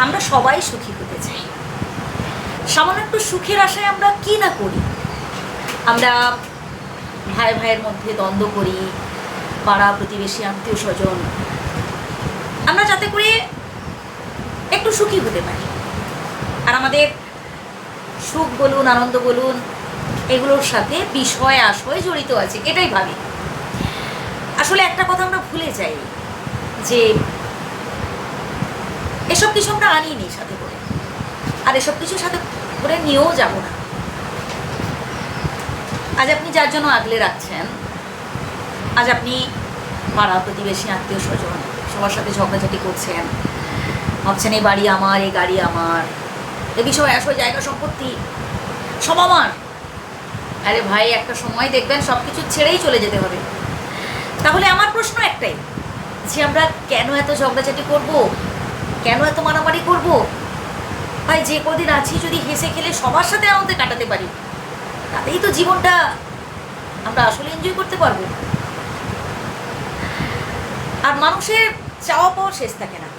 আমরা সবাই সুখী হতে চাই। সামান্য একটু সুখের আশায় আমরা কি না করি। আমরা ভাই ভাইয়ের মধ্যে দ্বন্দ্ব করি, পাড়া প্রতিবেশী আত্মীয় স্বজন, আমরা যাতে করে একটু সুখী হতে পারি। আর আমাদের সুখ বলুন, আনন্দ বলুন, এগুলোর সাথে বিষয় আশয় জড়িত আছে, এটাই ভাবি। আসলে একটা কথা আমরা ভুলে যাই যে এসব কিছু আমরা আনিনি সাথে করে, আর এসব কিছু সাথে করে নিয়েও যাব না। আজ আপনি যার জন্য আগলে রাখছেন, আজ আপনি পাড়া প্রতিবেশী আত্মীয় স্বজন সবার সাথে ঝগড়াঝাটি করছেন, ভাবছেন এই বাড়ি আমার, এই গাড়ি আমার, এ বিষয় আসলে জায়গা সম্পত্তি সব আমার। আরে ভাই, একটা সময় দেখবেন সব কিছু ছেড়েই চলে যেতে হবে। তাহলে আমার প্রশ্ন একটাই, যে আমরা কেন এত ঝগড়াঝাটি করব, কেন এত মারামারি করব? ভাই, যে কদিন আছি যদি হেসে খেলে সবার সাথে আনন্দে কাটাতে পারি, তাতেই তো জীবনটা আমরা আসলে এনজয় করতে পারবো। আর মানুষের চাওয়া পাওয়া শেষ থাকে না,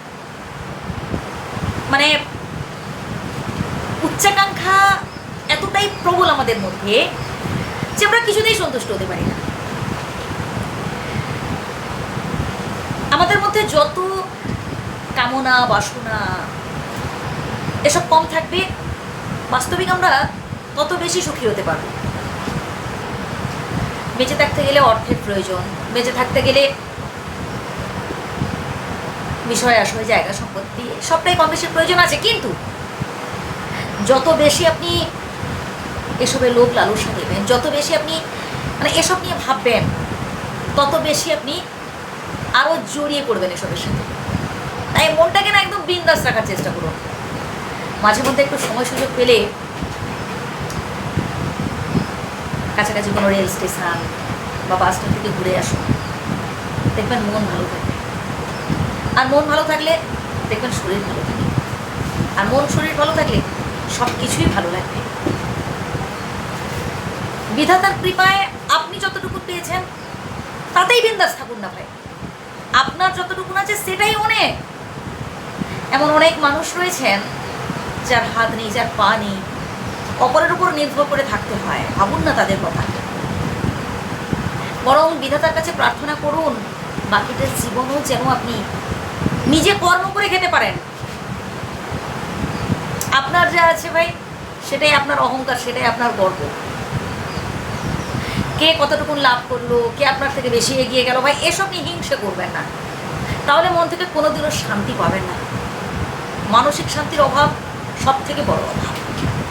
মানে উচ্চাকাঙ্ক্ষা এতটাই প্রবল আমাদের মধ্যে যে আমরা কিছুতেই সন্তুষ্ট হতে পারি না। আমাদের মধ্যে যত কামনা বাসনা এসব কম থাকবে, বাস্তবিক আমরা তত বেশি সুখী হতে পারবো। বেঁচে থাকতে গেলে অর্থের প্রয়োজন, বেঁচে থাকতে গেলে বিষয় আশয় জায়গা সম্পত্তি সবটাই কম বেশি প্রয়োজন আছে। কিন্তু যত বেশি আপনি এসবের লোভ লালসা দেবেন, যত বেশি আপনি মানে এসব নিয়ে ভাববেন, তত বেশি আপনি আরও জড়িয়ে পড়বেন এসবের সাথে। তাই মনটাকে না একদম বিন্দাস রাখার চেষ্টা করুন। মাঝে মধ্যে একটু সময় সুযোগ পেলে কাছাকাছি কোনো রেল স্টেশন বা বাস স্ট্যান্ড থেকে ঘুরে আসুন, দেখবেন মন ভালো থাকবে। আর মন ভালো থাকলে দেখবেন শরীর ভালো থাকে, আর মন শরীর ভালো থাকলে সব কিছুই ভালো লাগবে। বিধাতার কৃপায় আপনি যতটুকু পেয়েছেন তাতেই বিন্দাস থাকুন না ভাই। আপনার যতটুকু আছে সেটাই অনেক। এমন অনেক মানুষ রয়েছেন যার হাত নেই, যার পা নেই, অপরের উপর নির্ভর করে থাকতে হয়। ভাবুন না তাদের কথা, বরং বিধাতার কাছে প্রার্থনা করুন বাকিটার জীবনও যেন আপনি নিজে কর্ম করে খেতে পারেন। আপনার যা আছে ভাই, সেটাই আপনার অহংকার, সেটাই আপনার গর্ব। কে কতটুকু লাভ করলো, কে আপনার থেকে বেশি এগিয়ে গেল, ভাই এসব নিয়ে হিংসে করবেন না, তাহলে মন থেকে কোনোদিনও শান্তি পাবেন না। মানসিক শান্তির অভাব সব থেকে বড় অভাব।